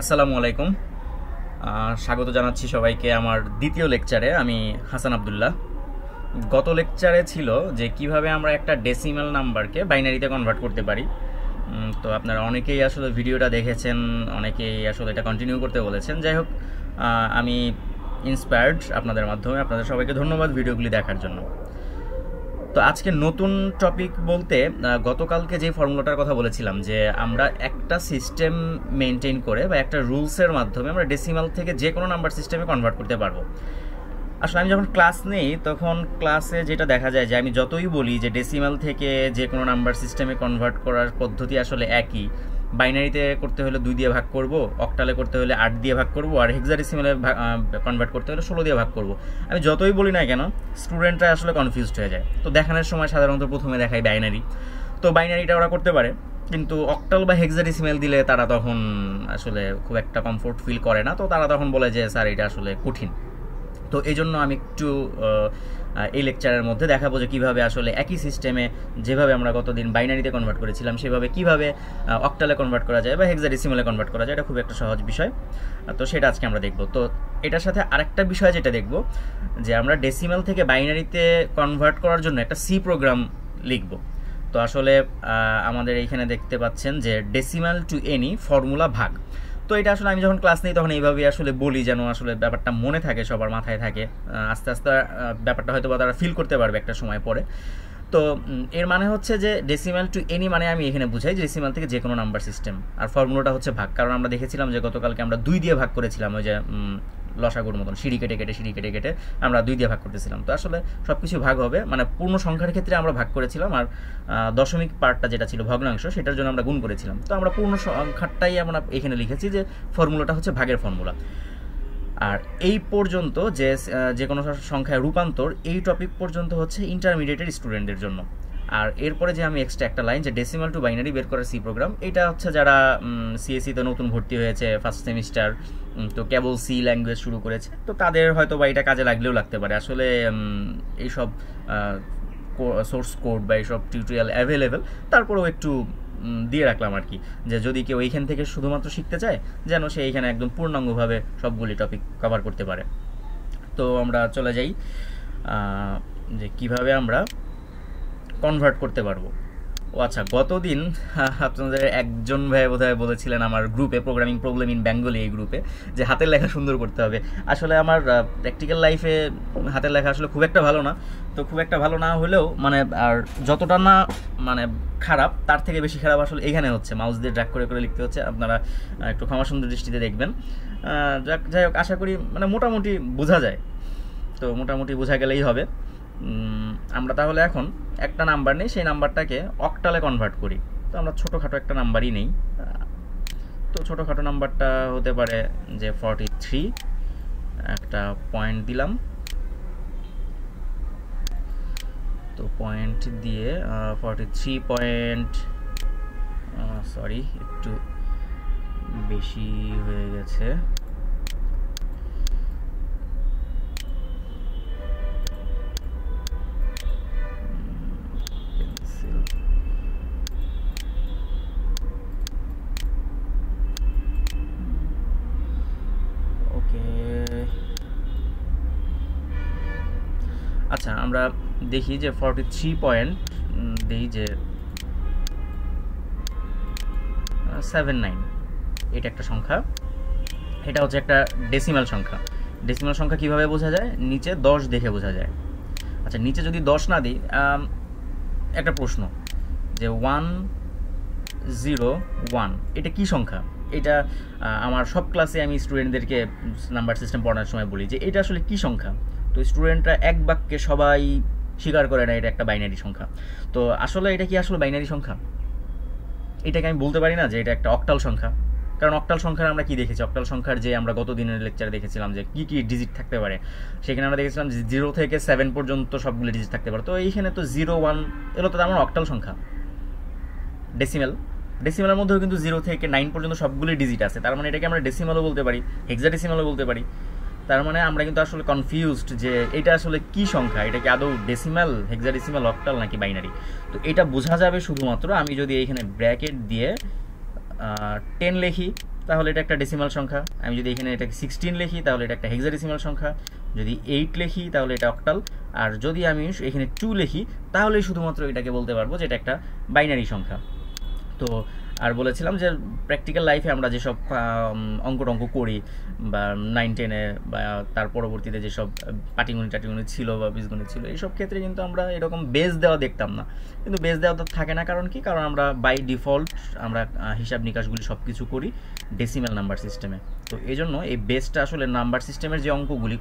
আসসালামু আলাইকুম। স্বাগত জানাচ্ছি সবাইকে আমার দ্বিতীয় লেকচারে। আমি হাসান আবদুল্লাহ। গত লেকচারে ছিল যে কিভাবে আমরা একটা ডেসিমাল নাম্বারকে বাইনারিতে কনভার্ট করতে পারি। তো আপনারা অনেকেই আসলে ভিডিওটা দেখেছেন, অনেকেই আসলে এটা কন্টিনিউ করতে বলেছেন। যাই হোক, আমি ইন্সপায়ার্ড আপনাদের মাধ্যমে। আপনাদের সবাইকে ধন্যবাদ ভিডিওগুলি দেখার জন্য। তো আজকে নতুন টপিক বলতে গতকালকে যে ফর্মুলাটার কথা বলেছিলাম যে আমরা একটা সিস্টেম মেনটেন করে বা একটা রুলসের মাধ্যমে আমরা ডেসিমাল থেকে যে কোনো নাম্বার সিস্টেমে কনভার্ট করতে পারবো। আসলে আমি যখন ক্লাস নেই তখন ক্লাসে যেটা দেখা যায় যে আমি যতই বলি যে ডেসিমাল থেকে যে কোনো নাম্বার সিস্টেমে কনভার্ট করার পদ্ধতি আসলে একই। বাইনারিতে করতে হলে 2 দিয়ে ভাগ করব, অক্টালে করতে হলে 8 দিয়ে ভাগ করব, আর হেক্সাডেসিমালে কনভার্ট করতে হলে 16 দিয়ে ভাগ করব। আমি যতই বলি না কেন স্টুডেন্টরা আসলে কনফিউজড হয়ে যায়। তো দেখানোর সময় সাধারণত প্রথমে দেখায় বাইনারি। তো বাইনারিটা ওরা করতে পারে, কিন্তু অক্টাল বা হেক্সাডেসিমাল দিলে তারা তখন আসলে খুব একটা কমফোর্ট ফিল করে না। তো তারা তখন বলে যে স্যার এটা আসলে কঠিন। তো এই জন্য আমি একটু এই লেকচারের মধ্যে দেখাবো যে কীভাবে আসলে একই সিস্টেমে যেভাবে আমরা গতদিন বাইনারিতে কনভার্ট করেছিলাম সেভাবে কীভাবে অক্টালে কনভার্ট করা যায় বা হেক্সাডেসিমালে কনভার্ট করা যায়। এটা খুব একটা সহজ বিষয়। তো সেটা আজকে আমরা দেখব। তো এটার সাথে আরেকটা বিষয় যেটা দেখব যে আমরা ডেসিমাল থেকে বাইনারিতে কনভার্ট করার জন্য একটা সি প্রোগ্রাম লিখব। তো আসলে আমাদের এইখানে দেখতে পাচ্ছেন যে ডেসিমাল টু এনি ফর্মুলা ভাগ। তো এটা আসলে আমি যখন ক্লাস নিই তখন এইভাবে আসলে বলি যেন আসলে ব্যাপারটা মনে থাকে, সবার মাথায় থাকে। আস্তে আস্তে ব্যাপারটা হয়তো বা তারা ফিল করতে পারবে একটা সময় পরে। তো এর মানে হচ্ছে যে ডেসিমাল টু এনি মানে আমি এখানে বুঝাই যে ডেসিমাল থেকে যে কোনো নাম্বার সিস্টেম, আর ফর্মুলাটা হচ্ছে ভাগ। কারণ আমরা দেখেছিলাম যে গতকালকে আমরা 2 দিয়ে ভাগ করেছিলাম, ওই যে লসাগুর মতন সিঁড়ি কেটে কেটে আমরা 2 দিয়ে ভাগ করতেছিলাম। তো আসলে সব কিছু ভাগ হবে, মানে পূর্ণ সংখ্যার ক্ষেত্রে আমরা ভাগ করেছিলাম, আর দশমিক পার্টটা যেটা ছিল ভগ্নাংশ সেটার জন্য আমরা গুণ করেছিলাম। তো আমরা পূর্ণ সংখ্যাটাই আমরা এখানে লিখেছি যে ফর্মুলাটা হচ্ছে ভাগের ফর্মুলা। আর এই পর্যন্ত যে কোনো সংখ্যায় রূপান্তর, এই টপিক পর্যন্ত হচ্ছে ইন্টারমিডিয়েটের স্টুডেন্টদের জন্য। আর এরপরে যে আমি এক্সট্রা একটা লাইন যে ডেসিমাল টু বাইনারি বের করার সি প্রোগ্রাম, এটা হচ্ছে যারা সিএসসিতে নতুন ভর্তি হয়েছে ফার্স্ট সেমিস্টার, তো কেবল সি ল্যাঙ্গুয়েজ শুরু করেছে, তো তাদের হয়তো বা এটা কাজে লাগলেও লাগতে পারে। আসলে এইসব সোর্স কোড বা এইসব টিউটোরিয়াল অ্যাভেলেবেল, তারপরেও একটু দিয়ে রাখলাম আর কি, যে যদি কেউ এইখান থেকে শুধুমাত্র শিখতে চায় যেন সে এইখানে একদম পূর্ণাঙ্গভাবে সবগুলি টপিক কভার করতে পারে। তো আমরা চলে যাই যে কিভাবে আমরা কনভার্ট করতে পারবো। ও আচ্ছা, গতদিন আপনাদের একজন ভাই বোধহয় বলেছিলেন আমার গ্রুপে, প্রোগ্রামিং প্রবলেম ইন বেঙ্গলি এই গ্রুপে, যে হাতের লেখা সুন্দর করতে হবে। আসলে আমার প্র্যাকটিক্যাল লাইফে হাতের লেখা আসলে খুব একটা ভালো না। তো খুব একটা ভালো না হলেও মানে আর যতটা না মানে খারাপ, তার থেকে বেশি খারাপ আসলে এখানে হচ্ছে, মাউস দিয়ে ড্র্যাগ করে করে লিখতে হচ্ছে। আপনারা একটু ক্ষমা সুন্দর দৃষ্টিতে দেখবেন। যাই হোক, আশা করি মানে মোটামুটি বোঝা যায়। তো মোটামুটি বোঝা গেলেই হবে। আমরা তাহলে এখন একটা নাম্বার নেই, সেই নাম্বারটাকে অক্টালে কনভার্ট করি। তো আমরা ছোটোখাটো একটা নাম্বারই নেই। তো ছোটোখাটো নাম্বারটা হতে পারে যে 43, একটা পয়েন্ট দিলাম। তো পয়েন্ট দিয়ে 43 পয়েন্ট, সরি একটু বেশি হয়ে গেছে। আচ্ছা, আমরা দেখি যে 43 পয়েন্ট দেখি যে 79, এটা একটা সংখ্যা। এটা হচ্ছে একটা ডেসিমাল সংখ্যা। ডেসিমাল সংখ্যা কিভাবে বোঝা যায়? নিচে 10 দেখে বোঝা যায়। আচ্ছা, নিচে যদি 10 না দিই, একটা প্রশ্ন যে 101 এটা কি সংখ্যা? এটা আমার সব ক্লাসে আমি স্টুডেন্টদেরকে নাম্বার সিস্টেম পড়ানোর সময় বলি যে এটা আসলে কি সংখ্যা। তো স্টুডেন্টরা এক বাক্যে সবাই স্বীকার করে না এটা একটা বাইনারি সংখ্যা। তো আসলে এটা কি আসলে বাইনারি সংখ্যা? এটাকে আমি বলতে পারি না যে এটা একটা অক্টাল সংখ্যা। কারণ অক্টাল সংখ্যার আমরা কি দেখেছি? অক্টাল সংখ্যার যে আমরা গত দিনের লেকচারে দেখেছিলাম যে কি কি ডিজিট থাকতে পারে, সেখানে আমরা দেখেছিলাম যে 0 থেকে 7 পর্যন্ত সবগুলো ডিজিট থাকতে পারে। তো এইখানে তো 0, 1 এগুলো তো আমার অক্টাল সংখ্যা। ডেসিমালের মধ্যেও কিন্তু 0 থেকে 9 পর্যন্ত সবগুলো ডিজিট আছে। তার মানে এটাকে আমরা ডেসিমালও বলতে পারি, হেক্সাডেসিমালও বলতে পারি। তার মানে আমরা কিন্তু আসলে কনফিউজড যে এটা আসলে কি সংখ্যা, এটা কি আদৌ ডেসিমাল, হেক্সাডেসিমাল, অক্টাল নাকি বাইনারি। তো এটা বোঝা যাবে শুধুমাত্র আমি যদি এইখানে ব্র্যাকেট দিয়ে 10 লিখি তাহলে এটা একটা ডেসিমাল সংখ্যা। আমি যদি এখানে এটাকে 16 লিখি তাহলে এটা একটা হেক্সাডেসিমাল সংখ্যা, যদি 8 লিখি তাহলে এটা অক্টাল, আর যদি আমি এখানে 2 লিখি তাহলে শুধুমাত্র এটাকে বলতে পারবো যে এটা একটা বাইনারি সংখ্যা। তো আর বলেছিলাম যে প্র্যাকটিক্যাল লাইফে আমরা যেসব অঙ্ক টঙ্ক করি বা 9-10-এ বা তার পরবর্তীতে যেসব পাটিগণিত টাটিগণিত ছিল বা বীজগণিত ছিল, এইসব ক্ষেত্রে কিন্তু আমরা এরকম বেস দেওয়া দেখতাম না। কিন্তু বেস দেওয়া তো থাকে না, কারণ কি? কারণ আমরা বাই ডিফল্ট আমরা হিসাব নিকাশগুলি সব কিছু করি ডেসিমাল নাম্বার সিস্টেমে। তো এই জন্য এই বেসটা আসলে নাম্বার সিস্টেমের যে অঙ্কগুলি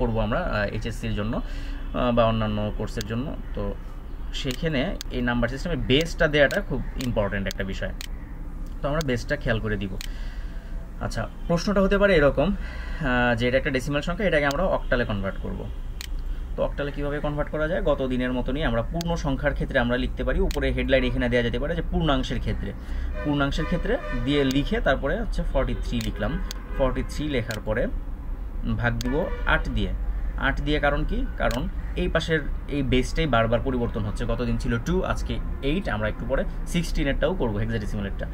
করবো আমরা এইচএসসির জন্য বা অন্যান্য কোর্সের জন্য, তো সেইখানে এই নাম্বার সিস্টেমের বেসটা দেওয়াটা খুব ইম্পর্ট্যান্ট একটা বিষয়। তো আমরা বেসটা খেয়াল করে দিব। আচ্ছা, প্রশ্নটা হতে পারে এরকম যে এটা একটা ডেসিমাল সংখ্যা, এটাকে আমরা অক্টালে কনভার্ট করব। তো অক্টালে কীভাবে কনভার্ট করা যায়? গত দিনের মতনই আমরা পূর্ণ সংখ্যার ক্ষেত্রে আমরা লিখতে পারি, উপরে হেডলাইন এখানে দেওয়া যেতে পারে যে পূর্ণাংশের ক্ষেত্রে দিয়ে লিখে তারপরে হচ্ছে 43 লিখলাম। 43 লেখার পরে ভাগ দিব 8 দিয়ে। কারণ কি? কারণ এই পাশের এই বেসটাই বারবার পরিবর্তন হচ্ছে। গতদিন ছিল 2, আজকে 8, আমরা একটু পরে 16-এরটাও করবো, হেক্সাডেসিমালেরটা।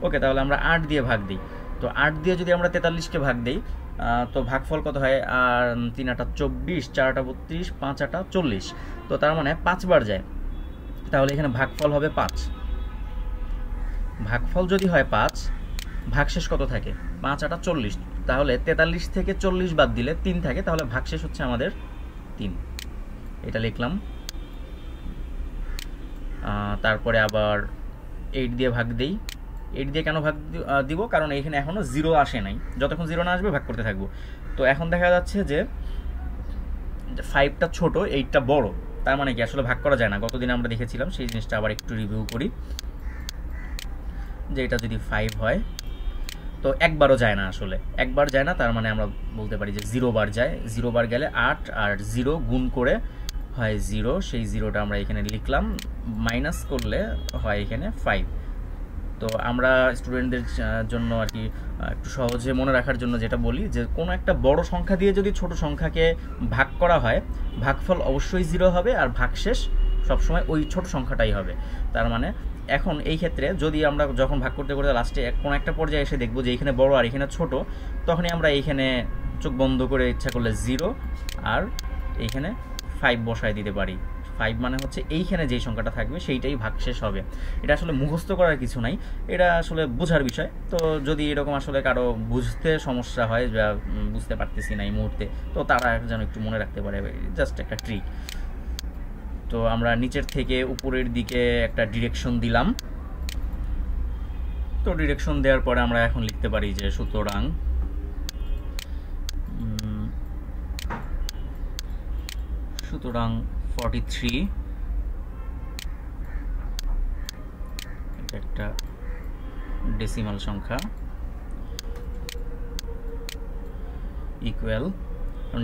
ওকে, তাহলে আমরা 8 দিয়ে ভাগ দিই। তো 8 দিয়ে যদি আমরা 43-কে ভাগ দিই তো ভাগফল কত হয়? আর 3 8 24, 4 8 32, 5 8 40। তো তার মানে 5 বার যায়, তাহলে এখানে ভাগফল হবে 5। ভাগফল যদি হয় 5, ভাগশেষ কত থাকে? 5 8 40। তাহলে 43 থেকে 40 বাদ দিলে 3 থাকে, তাহলে ভাগশেষ হচ্ছে আমাদের 3। এটা লিখলাম। তারপরে আবার 8 দিয়ে ভাগ দিই। 8 দিয়ে কেন ভাগ দিব? কারণ এইখানে এখনও 0 আসে নাই, যতক্ষণ 0 না আসবে ভাগ করতে থাকবো। তো এখন দেখা যাচ্ছে যে 5টা ছোট, 8টা বড়, তার মানে কি আসলে ভাগ করা যায় না। গতদিন আমরা দেখেছিলাম, সেই জিনিসটা আবার একটু রিভিউ করি যে এটা যদি 5 হয় তো একবারও যায় না, আসলে একবার যায় না, তার মানে আমরা বলতে পারি যে 0 বার যায়। 0 বার গেলে 8 আর 0 গুণ করে হয় 0, সেই 0টা আমরা এখানে লিখলাম, মাইনাস করলে হয় এখানে 5। তো আমরা স্টুডেন্টদের জন্য আর কি একটু সহজে মনে রাখার জন্য যেটা বলি যে কোনো একটা বড় সংখ্যা দিয়ে যদি ছোট সংখ্যাকে ভাগ করা হয়, ভাগফল অবশ্যই 0 হবে আর ভাগশেষ সবসময় ওই ছোট সংখ্যাটাই হবে। তার মানে এখন এই ক্ষেত্রে যদি আমরা যখন ভাগ করতে করতে লাস্টে কোনো একটা পর্যায়ে এসে দেখবো যে এখানে বড় আর এখানে ছোট, তখনই আমরা এইখানে চোখ বন্ধ করে ইচ্ছা করলে 0 আর এইখানে 5 বসায় দিতে পারি। 5 মানে হচ্ছে এইখানে যেই সংখ্যাটা থাকবে সেইটাই ভাগশেষ হবে। এটা আসলে মুখস্থ করার কিছু নাই, এটা আসলে বোঝার বিষয়। তো যদি এরকম আসলে কারো বুঝতে সমস্যা হয় বা বুঝতে পারতেছি না এই মুহূর্তে, তো তারা যেন একটু মনে রাখতে পারে, জাস্ট একটা ট্রিক। তো আমরা নিচের থেকে উপরের দিকে একটা ডিরেকশন দিলাম। তো ডিরেকশন দেওয়ার পরে আমরা এখন লিখতে পারি যে সুতরাং সুতরাং 43 এটা একটা ডেসিমাল সংখ্যা ইকুয়াল,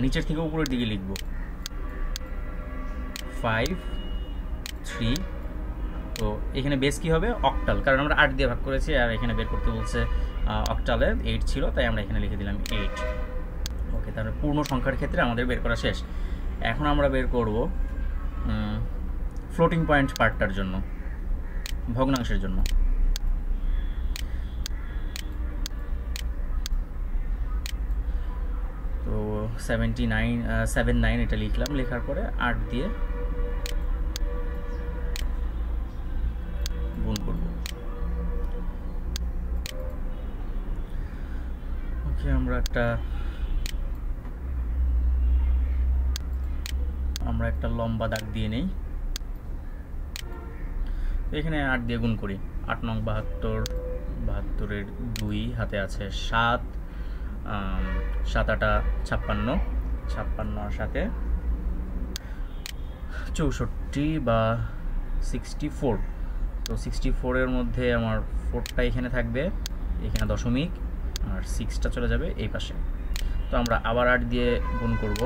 নিচের থেকে উপরের দিকে লিখব 5 3। তো এখানে বেস কি হবে? অক্টাল, কারণ আমরা 8 দিয়ে ভাগ করেছি আর এখানে বের করতে বলছে অক্টালে 8 ছিল, তাই আমরা এখানে লিখে দিলাম 8। ওকে, তাহলে পূর্ণ সংখ্যার ক্ষেত্রে আমাদের বের করা শেষ। এখন আমরা বের করব ফ্লোটিং পয়েন্ট পার্টটার জন্য, ভগ্নাংশের জন্য। তো 79 এটা লিখলাম, লেখার পরে 8 দিয়ে গুণ করব। ওকে, আমরা একটা লম্বা দাগ দিয়ে নেই। এখানে 8 দিয়ে গুণ করি। 8 নং 72, 72-এর 2 হাতে আছে 7, 7 8 56, 56 আর সাথে 64 বা 64। তো 64-এর মধ্যে আমার 4টা এখানে থাকবে, এখানে দশমিক, আর 6টা চলে যাবে এই পাশে। তো আমরা আবার 8 দিয়ে গুণ করব।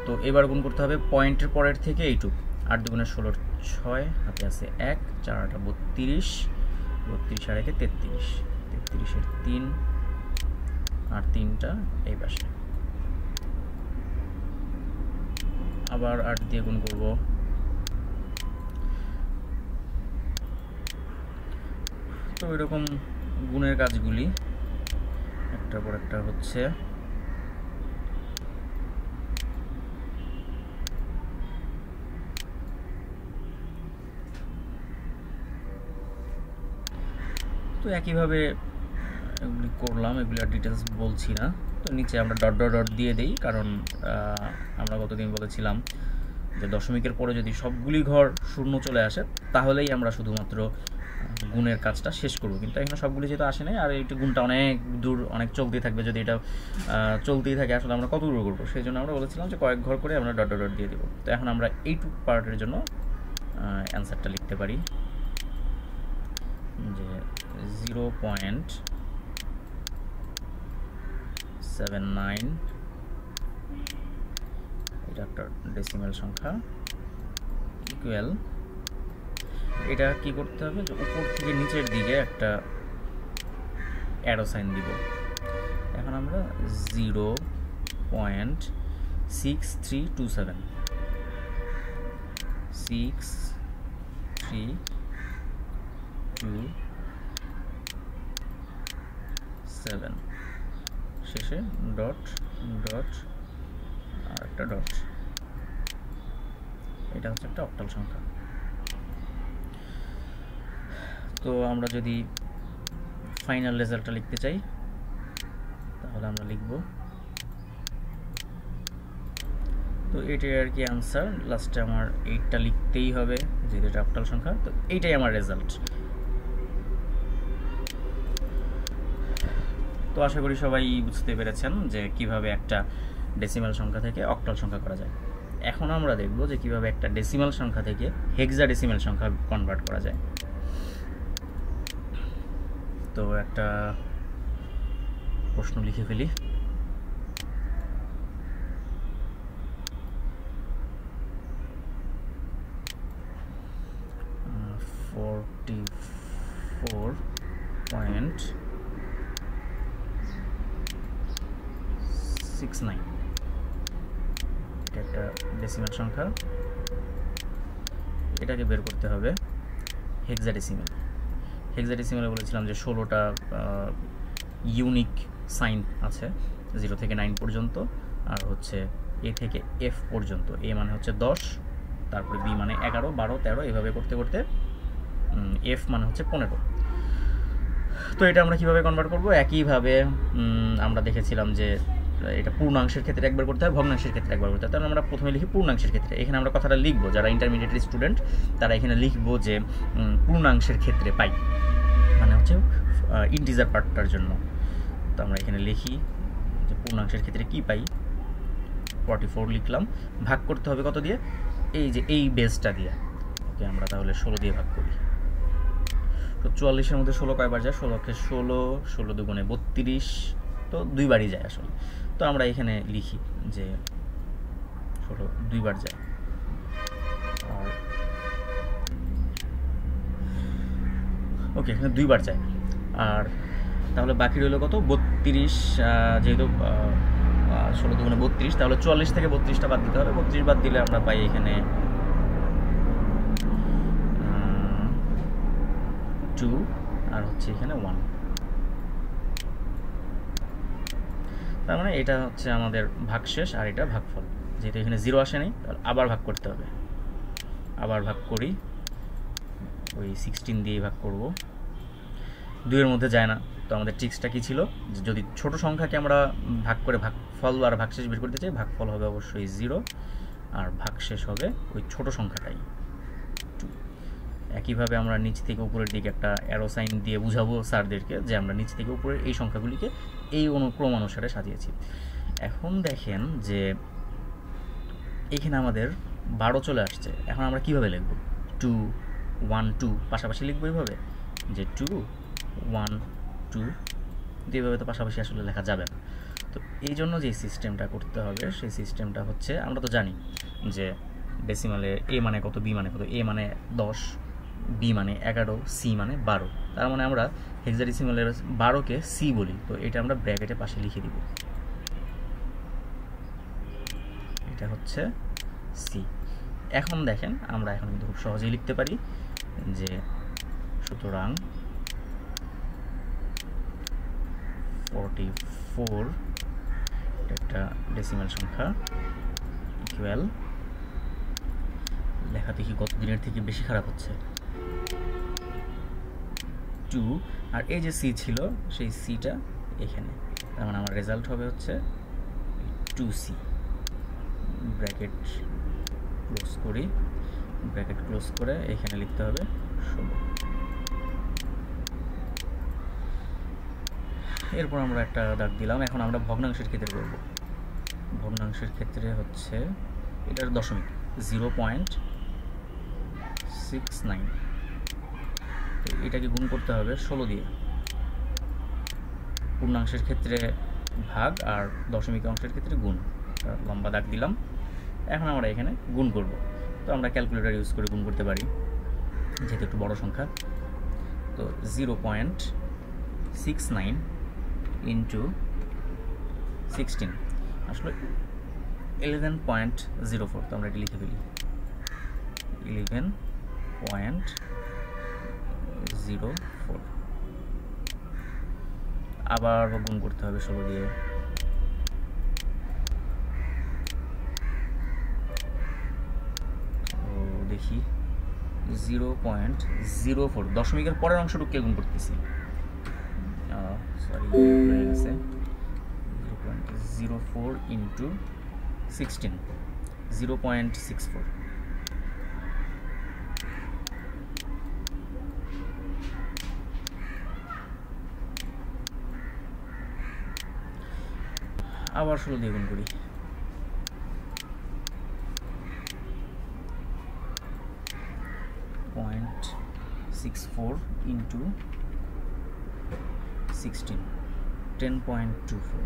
তো এবার গুণ করতে হবে পয়েন্টের পরের থেকে এইটুকু। 8 দুগুণে 16, 6 হাতে আছে 1, 4 8 32, 32 আর 1 33, 33-এর 3 আর 3টা এই পাশে। আবার 8 দিয়ে গুণ করব। তো এরকম গুণের কাজগুলি একটার পর একটা হচ্ছে। তো একইভাবে এগুলি করলাম, এগুলি আর ডিটেলস বলছি না। তো নিচে আমরা ডট ডট ডট দিয়ে দিই, কারণ আমরা গতদিন বলেছিলাম যে দশমিকের পরে যদি সবগুলি ঘর শূন্য চলে আসে তাহলেই আমরা শুধুমাত্র গুণের কাজটা শেষ করব, কিন্তু এখানে সবগুলি যেহেতু আসে নাই আর এইটি গুণটা অনেক দূর অনেক চলতেই থাকবে, যদি এটা চলতেই থাকে আসলে আমরা কত দূর করবো, সেই জন্য আমরা বলেছিলাম যে কয়েক ঘর করে আমরা ডট ডট ডট দিয়ে দেবো। তো এখন আমরা এইটুক পার্টের জন্য অ্যান্সারটা লিখতে পারি যে 0.79, এটা একটা ডেসিমেল সংখ্যা, ইকুয়াল, এটা কি করতে হবে যে উপর থেকে নিচের দিকে একটা অ্যারো সাইন দিব। এখন আমরা 0.6327 6327 শেষে ডট ডট আর একটা ডট, এটা হচ্ছে একটা অক্টাল সংখ্যা। তো আমরা যদি ফাইনাল রেজাল্টটা লিখতে চাই তাহলে আমরা লিখব, তো এটাই আর কি আনসার। লাস্টে আমার 8টা লিখতেই হবে যেহেতু এটা অক্টাল সংখ্যা, তো এইটাই আমার রেজাল্ট। তো আশা করি সবাই বুঝতে পেরেছেন যে কিভাবে একটা ডেসিমাল সংখ্যা থেকে অক্টাল সংখ্যা করা যায়। এখন আমরা দেখব যে কিভাবে একটা ডেসিমাল সংখ্যা থেকে হেক্সাডেসিমাল সংখ্যা কনভার্ট করা যায়। তো একটা প্রশ্ন লিখে ফেলি। এটা একটা ডেসিমাল সংখ্যা, এটাকে বের করতে হবে হেক্সাডেসিমাল। হেক্সাডেসিমালে বলেছিলাম যে 16টা ইউনিক সাইন আছে, 0 থেকে 9 পর্যন্ত, আর হচ্ছে এ থেকে এফ পর্যন্ত। এ মানে হচ্ছে 10, তারপরে বি মানে 11, 12, 13, এভাবে করতে করতে এফ মানে হচ্ছে 15। তো এটা আমরা কিভাবে কনভার্ট করব? একইভাবে আমরা দেখেছিলাম যে এটা পূর্ণাংশের ক্ষেত্রে একবার করতে হয়, ভগ্নাংশের ক্ষেত্রে একবার করতে হয়। তাহলে আমরা প্রথমে লিখি পূর্ণাংশের ক্ষেত্রে। এখানে আমরা কথাটা লিখবো, যারা ইন্টারমিডিয়েট স্টুডেন্ট তারা এখানে লিখবো যে পূর্ণাংশের ক্ষেত্রে পাই, মানে হচ্ছে ইন্টিজার পার্টটার জন্য। তো আমরা এখানে লিখি যে পূর্ণাংশের ক্ষেত্রে কি পাই, 44 লিখলাম। ভাগ করতে হবে কত দিয়ে? এই যে এই বেসটা দিয়ে। ওকে, আমরা তাহলে 16 দিয়ে ভাগ করি। তো 44-এর মধ্যে 16 কয়বার যায়? 16কে 16, 16 দুগুণে 32, তো 2 বারই যায় আসলে। তো আমরা এখানে লিখি যে 16 2 বার যায়। আর ওকে, এখানে 2 বার যায়। আর তাহলে বাকি রইল কত? 32, যেহেতু 16 দুগুণে 32, তাহলে 44 থেকে 32টা বাদ দিতে হবে। 32 বাদ দিলে আমরা পাই এখানে 2, আর হচ্ছে এখানে 1। তার মানে এটা হচ্ছে আমাদের ভাগশেষ আর এটা ভাগফল। যেহেতু এখানে 0 আসে নাই, তাহলে আবার ভাগ করতে হবে। আবার ভাগ করি, ওই 16 দিয়ে ভাগ করব, 2 এর মধ্যে যায় না। তো আমাদের ট্রিক্সটা কি ছিল? যদি ছোট সংখ্যাকে আমরা ভাগ করে ভাগফল আর ভাগশেষ বের করতে চাই, ভাগফল হবে অবশ্যই 0 আর ভাগশেষ হবে ওই ছোট সংখ্যাটাই 2। একইভাবে আমরা নিচ থেকে উপরের দিকে একটা অ্যারো সাইন দিয়ে বুঝাবো স্যারদেরকে যে আমরা নিচ থেকে উপরের এই সংখ্যাগুলিকে এই অনুক্রম অনুসারে সাজিয়েছি। এখন দেখেন যে এইখানে আমাদের 12 চলে আসছে। এখন আমরা কিভাবে লিখব? 2 1 2 পাশাপাশি লিখবো এইভাবে যে 2 1 2, এইভাবে তো পাশাপাশি আসলে লেখা যাবে না। তো এই জন্য যে সিস্টেমটা করতে হবে সেই সিস্টেমটা হচ্ছে, আমরা তো জানি যে ডেসিমালে এ মানে কত, বি মানে কত। এ মানে 10, বি মানে 11, সি মানে 12। তার মানে আমরা হেক্সাডেসিমালের 12কে সি বলি। তো এটা আমরা ব্র্যাকেটের পাশে লিখে দিব, এটা হচ্ছে সি। এখন দেখেন আমরা এখন কিন্তু খুব সহজেই লিখতে পারি যে সুতরাং 44 একটা ডেসিমাল সংখ্যা ইকুয়াল, লেখা দেখি গত দিনের থেকে বেশি খারাপ হচ্ছে, 2, আর এই যে সি ছিল সেই সিটা এখানে, তার মানে আমার রেজাল্ট হবে হচ্ছে 2c। ব্র্যাকেট ক্লোজ করি, ব্র্যাকেট ক্লোজ করে এখানে লিখতে হবে 16। এরপর আমরা একটা দাগ দিলাম। এখন আমরা ভগ্নাংশের ক্ষেত্রে করব। ভগ্নাংশের ক্ষেত্রে হচ্ছে এটার দশমিক 0.69, এটাকে গুণ করতে হবে 16 দিয়ে। পূর্ণাংশের ক্ষেত্রে ভাগ আর দশমিক অংশের ক্ষেত্রে গুণ, লম্বা দাগ দিলাম। এখন আমরা এখানে গুণ করব, তো আমরা ক্যালকুলেটর ইউজ করে গুণ করতে পারি যেহেতু একটু বড় সংখ্যা। তো 0.69 ইন্টু 16 আসলে 11.04, তো আমরা এটি লিখে ফেলি 11.04। আবার গুণ করতে হবে 16 দিয়ে। দেখি 0.04, দশমিকের পরের অংশটুকু গুণ করতেছি, সরি হয়ে গেছে 0.04 ইন্টু 16, 0.64। আবার 16 দিয়ে গুণ করি, 0.64 ইন্টু 16, 10.24।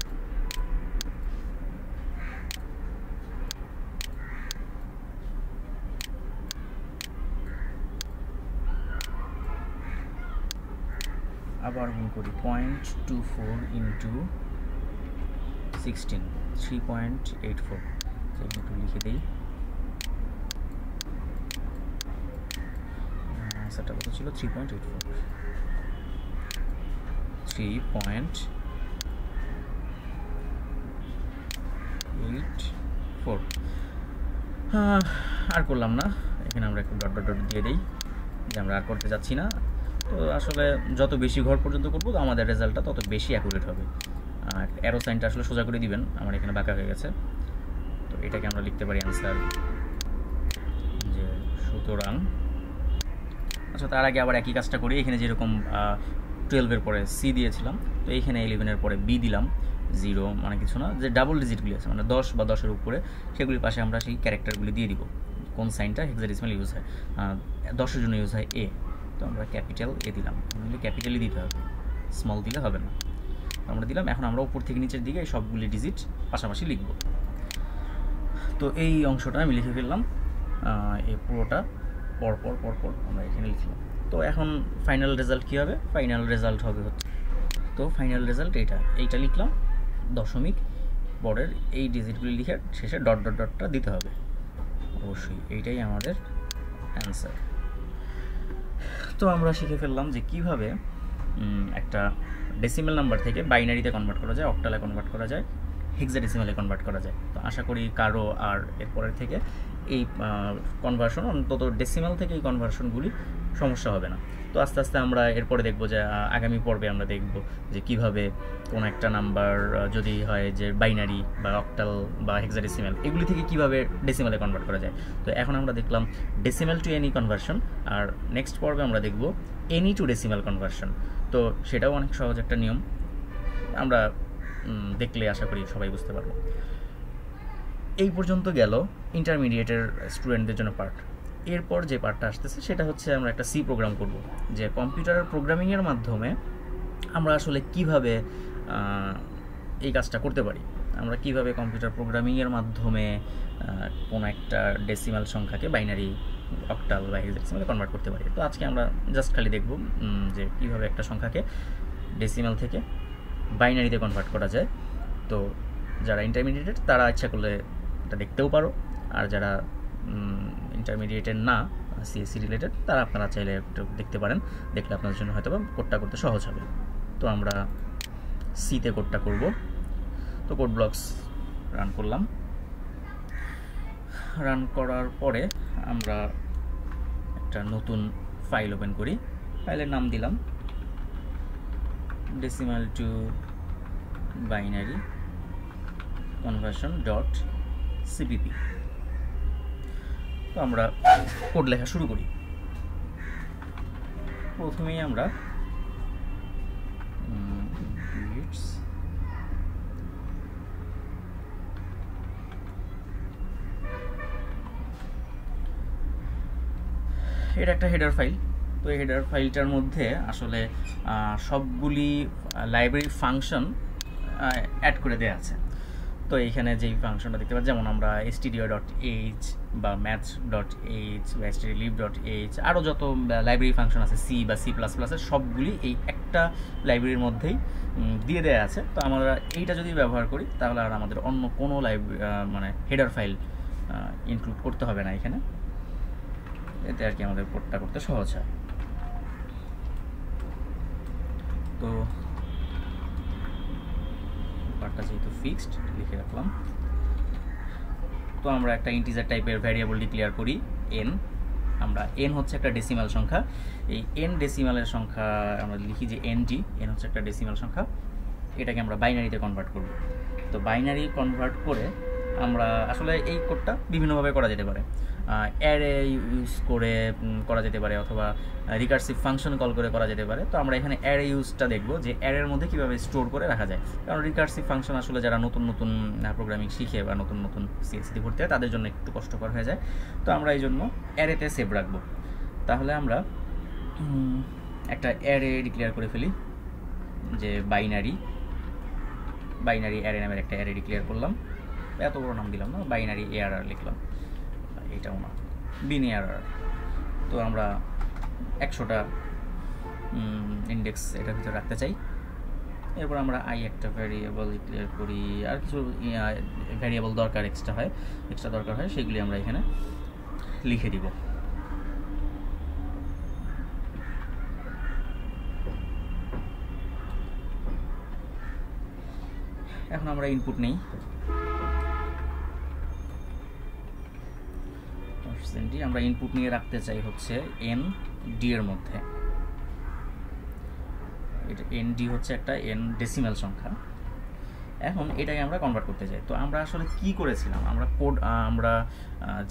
আবার গুণ করি 0.24 ইন্টু 16, 3.84। একটু লিখে দিই, আনসারটা কত ছিল? 3.84, 3.84। আর করলাম না, এখানে আমরা একটু ডট ডট ডট দিয়ে দিই যে আমরা আর করতে যাচ্ছি না। তো আসলে যত বেশি ঘর পর্যন্ত করবো তো আমাদের রেজাল্টটা তত বেশি অ্যাকুরেট হবে। আর অ্যারো সাইনটা আসলে সোজা করে দিবেন, আমার এখানে বাঁকা হয়ে গেছে। তো এটাকে আমরা লিখতে পারি অ্যান্সার যে সুতরাং, আচ্ছা তার আগে আবার একই কাজটা করি। এখানে যেরকম 12-এর পরে সি দিয়েছিলাম, তো এইখানে 11-এর পরে বি দিলাম। 0 মানে কিছু না, যে ডাবল ডিজিটগুলি আছে মানে 10 বা 10-এর উপরে, সেগুলির পাশে আমরা সেই ক্যারেক্টারগুলি দিয়ে দিব। কোন সাইনটা হেক্সাডেসিমাল ইউজ হয়, 10-এর জন্য ইউজ হয় এ, তো আমরা ক্যাপিটাল এ দিলাম। ক্যাপিটালই দিতে হবে, স্মল দিলে হবে না। আমরা দিলাম। এখন আমরা উপর থেকে নিচের দিকে এই সবগুলি ডিজিট পাশাপাশি লিখব। তো এই অংশটা আমি লিখে ফেললাম, এই পুরোটা পরপর আমরা এখানে লিখলাম। তো এখন ফাইনাল রেজাল্ট কী হবে? ফাইনাল রেজাল্ট হবে হচ্ছে, তো ফাইনাল রেজাল্ট এইটা লিখলাম, দশমিক পরের এই ডিজিটগুলি লিখে শেষে ডট ডট ডটটা দিতে হবে অবশ্যই। এইটাই আমাদের অ্যান্সার। তো আমরা শিখে ফেললাম যে কিভাবে একটা ডেসিমাল নাম্বার থেকে বাইনারিতে কনভার্ট করা যায়, অক্টালে কনভার্ট করা যায়, হেক্সাডেসিমালে কনভার্ট করা যায়। তো আশা করি কারো আর এরপরের থেকে এই কনভার্সন, অন্তত ডেসিমাল থেকে এই কনভার্সনগুলি সমস্যা হবে না। তো আস্তে আস্তে আমরা এরপরে দেখব যে আগামী পর্বে আমরা দেখব যে কিভাবে কোনো একটা নাম্বার যদি হয় যে বাইনারি বা অক্টাল বা হেক্সাডেসিমাল, এগুলি থেকে কিভাবে ডেসিমালে কনভার্ট করা যায়। তো এখন আমরা দেখলাম ডেসিমাল টু এনি কনভার্সন, আর নেক্সট পর্বে আমরা দেখব এনি টু ডেসিমাল কনভার্সন। তো সেটাও অনেক সহজ একটা নিয়ম, আমরা দেখলে আশা করি সবাই বুঝতে পারবো। এই পর্যন্ত গেল ইন্টারমিডিয়েটের স্টুডেন্টদের জন্য পার্ট। এরপর যে পার্টটা আসতেছে সেটা হচ্ছে আমরা একটা সি প্রোগ্রাম করব, যে কম্পিউটার প্রোগ্রামিংয়ের মাধ্যমে আমরা আসলে কিভাবে এই কাজটা করতে পারি। আমরা কিভাবে কম্পিউটার প্রোগ্রামিংয়ের মাধ্যমে কোনো একটা ডেসিমাল সংখ্যাকে বাইনারি, অক্টাল বা হেক্সাডেসিমালে কনভার্ট করতে পারি। তো আজকে আমরা জাস্ট খালি দেখব যে কিভাবে একটা সংখ্যাকে ডেসিমাল থেকে বাইনারিতে কনভার্ট করা যায়। তো যারা ইন্টারমিডিয়েটেড তারা ইচ্ছা করলে এটা দেখতেও পারো, আর যারা ইন্টারমিডিয়েটের না, সিএসসি রিলেটেড, তারা আপনারা চাইলে একটু দেখতে পারেন, দেখলে আপনাদের জন্য হয়তো বা কোডটা করতে সহজ হবে। তো আমরা সিতে কোডটা করব। তো কোড ব্লকস রান করলাম। রান করার পরে আমরা একটা নতুন ফাইল ওপেন করি। ফাইলের নাম দিলাম decimal to binary conversion dot cpp। তো আমরা কোড লেখা শুরু করি। প্রথমেই আমরা এটা একটা হেডার ফাইল। তো এই হেডার ফাইলটার মধ্যে আসলে সবগুলি লাইব্রেরি ফাংশন অ্যাড করে দেওয়া আছে। তো এইখানে যেই ফাংশনটা দেখতে পাচ্ছি, যেমন আমরা stdio.h বা maths.h বা stdlib.h আরও যত লাইব্রেরি ফাংশন আছে সি বা সি প্লাস প্লাসের সবগুলি এই একটা লাইব্রেরির মধ্যেই দিয়ে দেওয়া আছে। তো আমরা এইটা যদি ব্যবহার করি তাহলে আর আমাদের অন্য কোনো মানে হেডার ফাইল ইনক্লুড করতে হবে না এখানে। এতে আর কি আমাদের কোডটা করতে সহজ হয়। তো পার্টটা যেহেতু ফিক্সড লিখে রাখলাম। তো আমরা একটা ইন্টিজার টাইপের ভ্যারিয়েবল ডিক্লেয়ার করি n। আমরা n হচ্ছে একটা ডেসিমাল সংখ্যা। এই n ডেসিমালের সংখ্যা আমরা লিখি যে nd। n হচ্ছে একটা ডেসিমাল সংখ্যা, এটাকে আমরা বাইনারিতে কনভার্ট করব। তো বাইনারি কনভার্ট করে আমরা আসলে এই কোডটা বিভিন্নভাবে করা যেতে পারে। অ্যারে ইউজ করে করা যেতে পারে, অথবা রিকার্সিভ ফাংশন কল করে করা যেতে পারে। তো আমরা এখানে অ্যারে ইউজটা দেখব যে অ্যারের মধ্যে কীভাবে স্টোর করে রাখা যায়। কারণ রিকার্সিভ ফাংশন আসলে যারা নতুন নতুন প্রোগ্রামিং শিখে বা নতুন নতুন সিএসসি ভর্তি হয় তাদের জন্য একটু কষ্টকর হয়ে যায়। তো আমরা এই জন্য অ্যারেতে সেভ রাখবো। তাহলে আমরা একটা অ্যারে ডিক্লেয়ার করে ফেলি যে বাইনারি অ্যারে নামের একটা অ্যারে ডিক্লেয়ার করলাম। এত বড় নাম দিলাম না, বাইনারি ARR লিখলাম, এটাও না bin ARR। তো আমরা 100টা ইন্ডেক্স এটার ভিতরে রাখতে চাই। এরপর আমরা একটা ভ্যারিয়েবল ডিক্লেয়ার করি, আর কিছু ভ্যারিয়েবল এক্সট্রা দরকার হয় সেগুলি আমরা এখানে লিখে দিব। এখন আমরা ইনপুট নেই। আমরা ইনপুট নিয়ে রাখতে চাই হচ্ছে nd এর মধ্যে। এটা nd হচ্ছে একটা n ডেসিমাল সংখ্যা। এখন এটাকে আমরা কনভার্ট করতে চাই। তো আমরা আসলে কি করেছিলাম, আমরা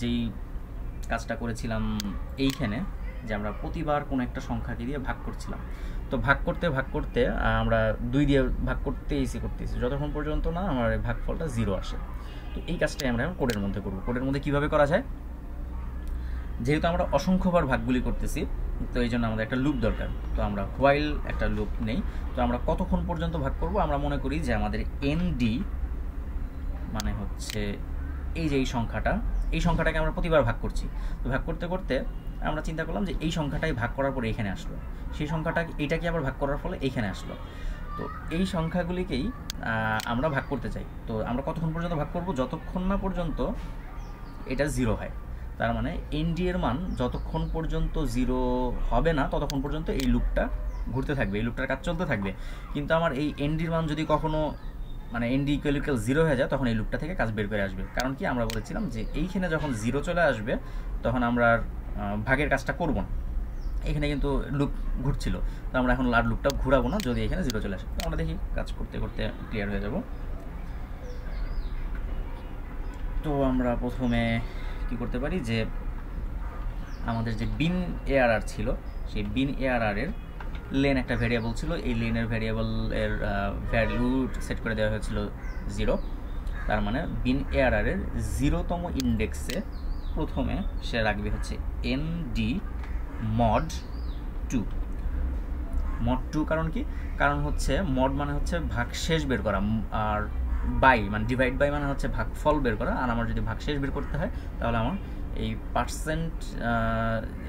যেই কাজটা করেছিলাম এইখানে, যে আমরা প্রতিবার কোনো একটা সংখ্যাকে দিয়ে ভাগ করছিলাম। তো ভাগ করতে আমরা 2 দিয়ে ভাগ করতেছি যতক্ষণ পর্যন্ত না আমার ভাগফলটা 0 আসে। তো এই কাজটাই আমরা এখন কোডের মধ্যে করব। কোডের মধ্যে কিভাবে করা যায়, যেহেতু আমরা অসংখ্যবার ভাগগুলি করতেছি তো এই জন্য আমাদের একটা লুপ দরকার। তো আমরা হোয়াইল একটা লুপ নেই। তো আমরা কতক্ষণ পর্যন্ত ভাগ করব, আমরা মনে করি যে আমাদের nd মানে হচ্ছে এই যে এই সংখ্যাটাকে আমরা প্রতিবার ভাগ করছি। তো ভাগ করতে আমরা চিন্তা করলাম যে এই সংখ্যাটাই ভাগ করার পরে এখানে আসলো, সেই এইটাকে আবার ভাগ করার ফলে এইখানে আসলো। তো এই সংখ্যাগুলিকেই আমরা ভাগ করতে চাই। তো আমরা কতক্ষণ পর্যন্ত ভাগ করব, যতক্ষণ না পর্যন্ত এটা 0 হয়। তার মানে nd এর মান যতক্ষণ পর্যন্ত 0 হবে না ততক্ষণ পর্যন্ত এই লুপটা ঘুরতে থাকবে, এই লুপটার কাজ চলতে থাকবে। কিন্তু আমার এই nd এর মান যদি কখনো মানে nd = 0 হয়ে যায় তখন এই লুপটা থেকে কাজ বের করে আসবে। কারণ কি, আমরা বলেছিলাম যে এইখানে যখন 0 চলে আসবে তখন আমরা ভাগের কাজটা করব না। এখানে কিন্তু লুপ ঘুরছিল, তো আমরা এখন আর লুপটা ঘুরাবো না যদি এখানে 0 চলে আসে। তো আমরা দেখি কাজ করতে ক্লিয়ার হয়ে যাব। তো আমরা প্রথমে কি করতে পারি, যে আমাদের যে bin ARR ছিল সেই bin ARR এর লেন একটা ভ্যারিয়েবল ছিল। এই লেনের ভ্যারিয়েবলের ভ্যালু সেট করে দেওয়া হয়েছিল 0। তার মানে bin ARR এর 0তম ইন্ডেক্সে প্রথমে সে রাখবে হচ্ছে nd mod 2। mod 2 কারণ কি, কারণ হচ্ছে mod মানে হচ্ছে ভাগশেষ বের করা, আর বাই মানে ডিভাইড বাই মানে হচ্ছে ভাগফল বের করা। আর আমার যদি ভাগশেষ বের করতে হয় তাহলে আমার এই পার্সেন্ট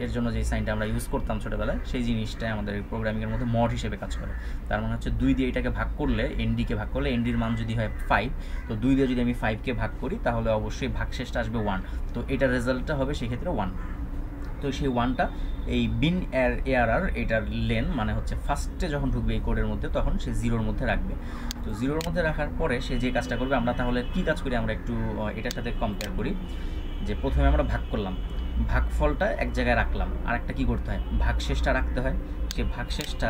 এর জন্য যে সাইনটা আমরা ইউজ করতাম ছোটোবেলায় সেই জিনিসটাই আমাদের প্রোগ্রামিংয়ের মধ্যে মড হিসেবে কাজ করে। তার মানে হচ্ছে 2 দিয়ে এটাকে ভাগ করলে nd-কে ভাগ করলে nd-র মান যদি হয় 5, তো 2 দিয়ে যদি আমি 5-কে ভাগ করি তাহলে অবশ্যই ভাগশেষটা আসবে 1। তো এটার রেজাল্টটা হবে সেক্ষেত্রে 1। তো তো সেই 1টা এই বিন এআরআর এটার লেন মানে হচ্ছে ফার্স্টে যখন ঢুকবে এই কোডের মধ্যে তখন সে 0-র মধ্যে রাখবে। তো 0-র মধ্যে রাখার পরে সে যে কাজটা করবে, আমরা তাহলে কী কাজ করি আমরা একটু এটার সাথে কম্পেয়ার করি। যে প্রথমে আমরা ভাগ করলাম, ভাগফলটা এক জায়গায় রাখলাম, আর একটা কী করতে হয়, ভাগশেষটা রাখতে হয়। সে ভাগশেষটা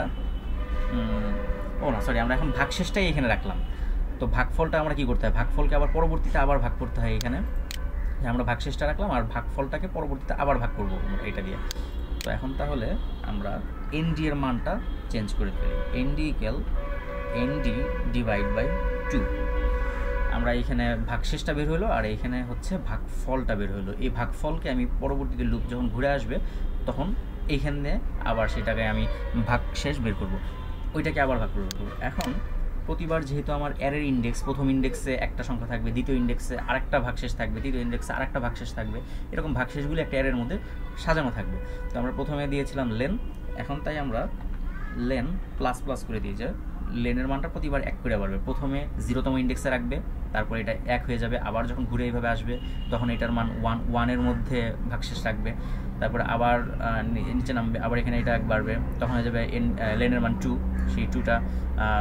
আমরা এখন ভাগশেষটাই এখানে রাখলাম। তো ভাগফলটা আমরা কী করতে হয়, ভাগফলকে আবার পরবর্তীতে আবার ভাগ করতে হয়। এখানে আমরা ভাগশেষটা রাখলাম আর ভাগফলটাকে পরবর্তীতে আবার ভাগ করবো এটা দিয়ে। তো এখন তাহলে আমরা এনডি এর মানটা চেঞ্জ করে ফেলি, N D equal N D divide by 2। আমরা এইখানে ভাগশেষটা বের হলো আর এইখানে হচ্ছে ভাগফলটা বের হলো। এই ভাগফলকে আমি পরবর্তীতে লুপ যখন ঘুরে আসবে তখন এইখানে আবার সেটাকে আমি ভাগশেষ বের করব, ওইটাকে আবার ভাগ করব। এখন প্রতিবার যেহেতু আমার অ্যারের ইন্ডেক্স, প্রথম ইন্ডেক্সে একটা সংখ্যা থাকবে, দ্বিতীয় ইন্ডেক্সে আরেকটা ভাগশেষ থাকবে, তৃতীয় ইন্ডেক্সে আরেকটা ভাগশেষ থাকবে, এরকম ভাগশেষগুলি একটা অ্যারের মধ্যে সাজানো থাকবে। তো আমরা প্রথমে দিয়েছিলাম লেন, এখন তাই আমরা লেন প্লাস প্লাস করে দিই, যে লেনের মানটা প্রতিবার 1 করে বাড়বে। প্রথমে 0তম ইন্ডেক্সে রাখবে, তারপর এটা 1 হয়ে যাবে, আবার যখন ঘুরে এইভাবে আসবে তখন এটার মান 1-1-এর মধ্যে ভাগশেষ রাখবে, তারপরে আবার নিচে নামবে, আবার এখানে এটা 1 বাড়বে, তখন হয়ে যাবে লেনের মান 2, সেই 2টা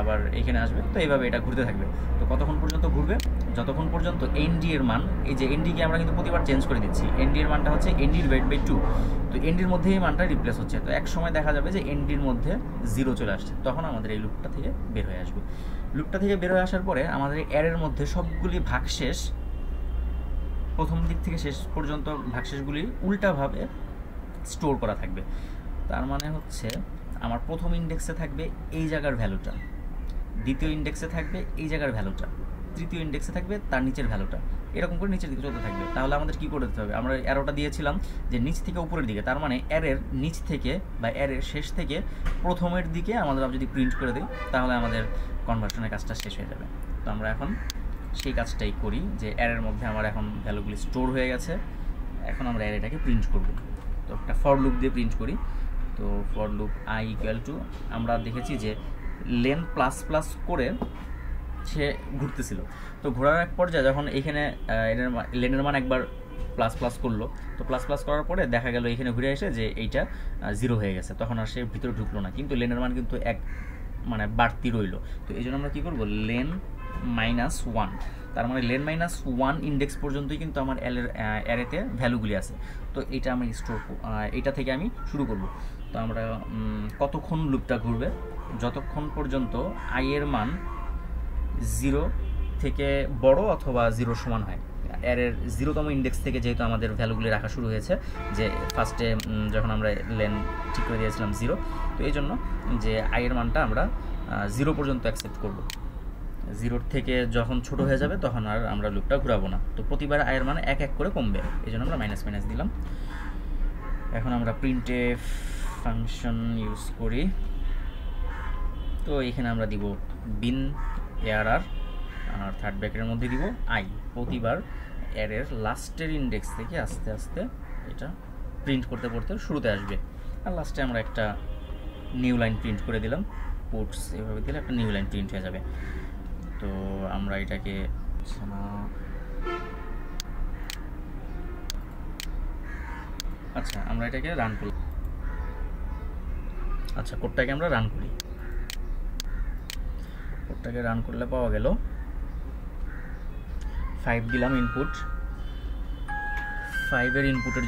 আবার এখানে আসবে। তো এইভাবে এটা ঘুরতে থাকবে। তো কতক্ষণ পর্যন্ত ঘুরবে, যতক্ষণ পর্যন্ত এনডি এর মান, এই যে এনডিকে আমরা কিন্তু প্রতিবার চেঞ্জ করে দিচ্ছি, এনডি এর মানটা হচ্ছে এনডি ডিভাইড বাই 2। তো এনডির মধ্যে এই মানটা রিপ্লেস হচ্ছে। তো এক সময় দেখা যাবে যে এনডির মধ্যে 0 চলে আসছে, তখন আমাদের এই লুপটা থেকে বের হয়ে আসবে। লুপটা থেকে বের হয়ে আসার পরে আমাদের এর মধ্যে সবগুলি ভাগশেষ প্রথম দিক থেকে শেষ পর্যন্ত ভাগশেষগুলি উল্টাভাবে স্টোর করা থাকবে। তার মানে হচ্ছে আমার প্রথম ইন্ডেক্সে থাকবে এই জায়গার ভ্যালুটা, দ্বিতীয় ইন্ডেক্সে থাকবে এই জায়গার ভ্যালুটা, তৃতীয় ইন্ডেক্সে থাকবে তার নিচের ভ্যালুটা, এরকম করে নিচের দিকে চলতে থাকবে। তাহলে আমাদের কী করতে হবে, আমরা অ্যারোটা দিয়েছিলাম যে নিচ থেকে উপরের দিকে, তার মানে অ্যারের নিচ থেকে বা অ্যারের শেষ থেকে প্রথমের দিকে আমাদের যদি প্রিন্ট করে দিই তাহলে আমাদের কনভার্সনের কাজটা শেষ হয়ে যাবে। তো আমরা এখন সেই কাজটাই করি, যে অ্যারের মধ্যে আমার এখন ভ্যালুগুলি স্টোর হয়ে গেছে, এখন আমরা অ্যারেটাকে প্রিন্ট করব। তো একটা ফর লুপ দিয়ে প্রিন্ট করি। তো for loop I equal to, আমরা দেখেছি যে লেন প্লাস প্লাস করে সে ঘুরতেছিল। তো ঘোরার এক পর্যায়ে যখন এইখানে লেনের মান একবার প্লাস প্লাস করলো, তো প্লাস প্লাস করার পরে দেখা গেল এইখানে ঘুরে এসে যে এইটা 0 হয়ে গেছে, তখন আর সে ভিতরে ঢুকলো না, কিন্তু লেনের মান কিন্তু 1 মানে বাড়তি রইলো। তো এই জন্য আমরা কী করবো, লেন -1, তার মানে লেন -1 ইন্ডেক্স পর্যন্তই কিন্তু আমার অ্যারেতে ভ্যালুগুলি আছে। তো এটা আমি এটা থেকে আমি শুরু করব। তো আমরা কতক্ষণ লুপটা ঘুরবে, যতক্ষণ পর্যন্ত আই এর মান 0 থেকে বড় অথবা 0 সমান হয়। অ্যারের 0তম ইন্ডেক্স থেকে যেহেতু আমাদের ভ্যালুগুলি রাখা শুরু হয়েছে, যে ফার্স্টে যখন আমরা লেন ঠিক করে দিয়েছিলাম 0, তো এই জন্য যে আই এর মানটা আমরা 0 পর্যন্ত অ্যাকসেপ্ট করব। 0 থেকে যখন ছোট হয়ে যাবে তখন আর আমরা লুপটা ঘুরাবো না। তো প্রতিবার আই এর মান 1-1 করে কমবে, এই জন্য আমরা মাইনাস মাইনাস দিলাম। এখন আমরা প্রিন্টএফ ফাংশন ইউজ করি। তো এখানে আমরা দিব বিন এআরআর আর থার্ড ব্র্যাকেটের মধ্যে দিব আই। প্রতিবার অ্যারের লাস্টের ইন্ডেক্স থেকে আস্তে আস্তে এটা প্রিন্ট করতে করতে শুরুতে আসবে, আর লাস্টে আমরা একটা নিউ লাইন প্রিন্ট করে দিলাম। পুটস এভাবে দিলে একটা নিউ লাইন প্রিন্ট হয়ে যাবে। তো আমরা এটাকে আমরা এটাকে রান করি। কোডটাকে আমরা রান করি। কোডটাকে রান করলে পাওয়া গেল 5 দিলাম ইনপুট। 5-এর ইনপুটের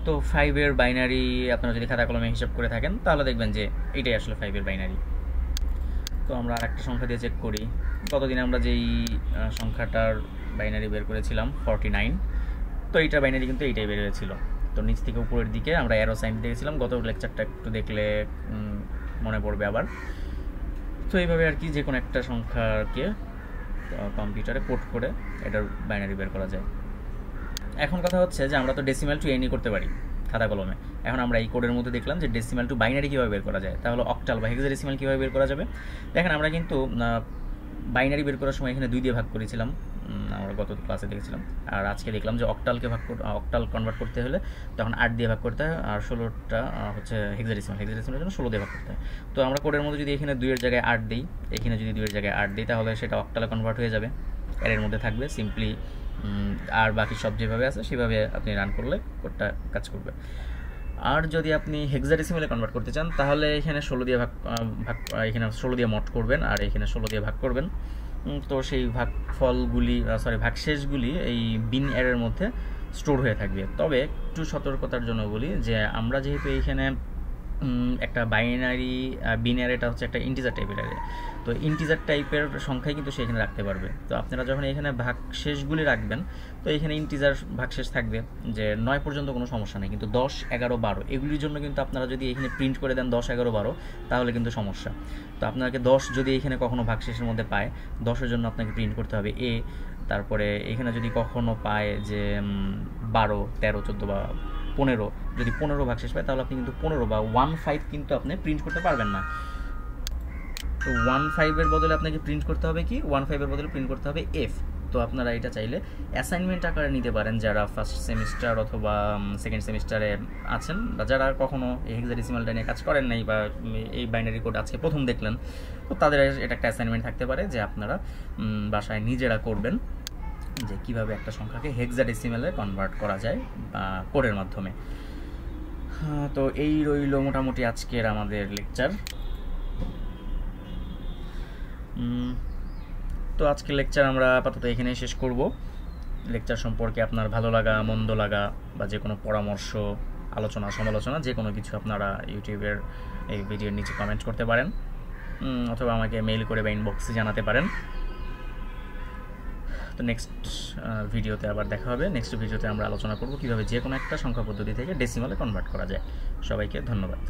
তো 5-এর বাইনারি আপনারা যদি খাতা কলমে হিসাব করে থাকেন তাহলে দেখবেন যে এটাই আসলে 5-এর বাইনারি। তো আমরা আরেকটা সংখ্যা দিয়ে চেক করি। গতদিন আমরা যেই সংখ্যাটার বাইনারি বের করেছিলাম 49, তো এইটার বাইনারি কিন্তু এইটাই বের হয়েছিল। তো নিচ থেকে উপরের দিকে আমরা অ্যারো সাইন দিয়েছিলাম, গত লেকচারটা একটু দেখলে মনে পড়বে আবার। তো এইভাবে আর কি যে কোনো একটা সংখ্যাকে কম্পিউটারে কোড করে এটার বাইনারি বের করা যায়। এখন কথা হচ্ছে যে আমরা তো ডেসিমাল টু এনি করতে পারি খাতা কলমে। এখন আমরা এই কোডের মধ্যে দেখলাম যে ডেসিমাল টু বাইনারি কীভাবে বের করা যায়, তাহলে অক্টাল বা হেক্সাডেসিমাল কীভাবে বের করা যাবে। দেখেন আমরা কিন্তু বাইনারি বের করার সময় এখানে 2 দিয়ে ভাগ করেছিলাম, আমরা গত ক্লাসে দেখেছিলাম। আর আজকে দেখলাম যে অক্টাল কনভার্ট করতে হলে তখন 8 দিয়ে ভাগ করতে হয়, আর 16টা হচ্ছে হেক্সাডেসিমালের জন্য 16 দিয়ে ভাগ করতে হয়। তো আমরা কোডের মধ্যে যদি এখানে 2-এর জায়গায় 8 দিই, এখানে যদি 2-এর জায়গায় 8 দিই, তাহলে সেটা অক্টালে কনভার্ট হয়ে যাবে, এর মধ্যে থাকবে। সিম্পলি আর বাকি সব যেভাবে আছে সেভাবে আপনি রান করলে কোডটা কাজ করবে। আর যদি আপনি হেক্সাডেসিমালে কনভার্ট করতে চান তাহলে এখানে 16 দিয়ে এখানে 16 দিয়ে মড করবেন আর এখানে 16 দিয়ে ভাগ করবেন। তো সেই ভাগশেষগুলি এই বিন অ্যারের মধ্যে স্টোর হয়ে থাকবে। তবে একটু সতর্কতার জন্য বলি যে আমরা যেহেতু এইখানে একটা বাইনারি বিন অ্যারেটা হচ্ছে একটা ইন্টিজার টাইপের অ্যারে, তো ইন্টিজার টাইপের সংখ্যাই কিন্তু সে এখানে রাখতে পারবে। তো আপনারা যখন এখানে ভাগশেষগুলি রাখবেন তো এখানে ইন্টিজার ভাগশেষ থাকবে, যে 9 পর্যন্ত কোনো সমস্যা নেই, কিন্তু 10, 11, 12 এগুলির জন্য কিন্তু আপনারা যদি এখানে প্রিন্ট করে দেন 10, 11, 12 তাহলে কিন্তু সমস্যা। তো আপনাকে 10 যদি এখানে কখনো ভাগশেষের মধ্যে পায় 10-এর জন্য আপনাকে প্রিন্ট করতে হবে এ, তারপরে এখানে যদি কখনো পায় যে 12, 13, 14 বা 15, যদি 15 ভাগশেষ পায় তাহলে আপনি কিন্তু 15 বা 15 কিন্তু আপনি প্রিন্ট করতে পারবেন না। তো 15-এর বদলে আপনাকে প্রিন্ট করতে হবে কি, 15-এর বদলে প্রিন্ট করতে হবে এফ। তো আপনারা এটা চাইলে অ্যাসাইনমেন্ট আকারে নিতে পারেন যারা ফার্স্ট সেমিস্টার অথবা সেকেন্ড সেমিস্টারে আছেন, বা যারা কখনো এই হেক্সাডেসিমালটা নিয়ে কাজ করেন নাই বা এই বাইনারি কোড আজকে প্রথম দেখলেন, তো তাদের এটা একটা অ্যাসাইনমেন্ট থাকতে পারে যে আপনারা বাসায় নিজেরা করবেন যে কিভাবে একটা সংখ্যাকে হেক্সাডেসিমালে কনভার্ট করা যায় কোডের মাধ্যমে। তো এই রইল মোটামুটি আজকের আমাদের লেকচার। তো আজকের লেকচার আমরা আপাতত এখানেই শেষ করব। লেকচার সম্পর্কে আপনার ভালো লাগা, মন্দ লাগা বা যে কোনো পরামর্শ, আলোচনা, সমালোচনা যে কোনো কিছু আপনারা ইউটিউবের এই ভিডিওর নিচে কমেন্ট করতে পারেন, অথবা আমাকে মেইল করে বা ইনবক্সে জানাতে পারেন। তো নেক্সট ভিডিওতে আবার দেখা হবে। নেক্সট ভিডিওতে আমরা আলোচনা করব কীভাবে যে কোনো একটা সংখ্যা পদ্ধতি থেকে ডেসিমালে কনভার্ট করা যায়। সবাইকে ধন্যবাদ।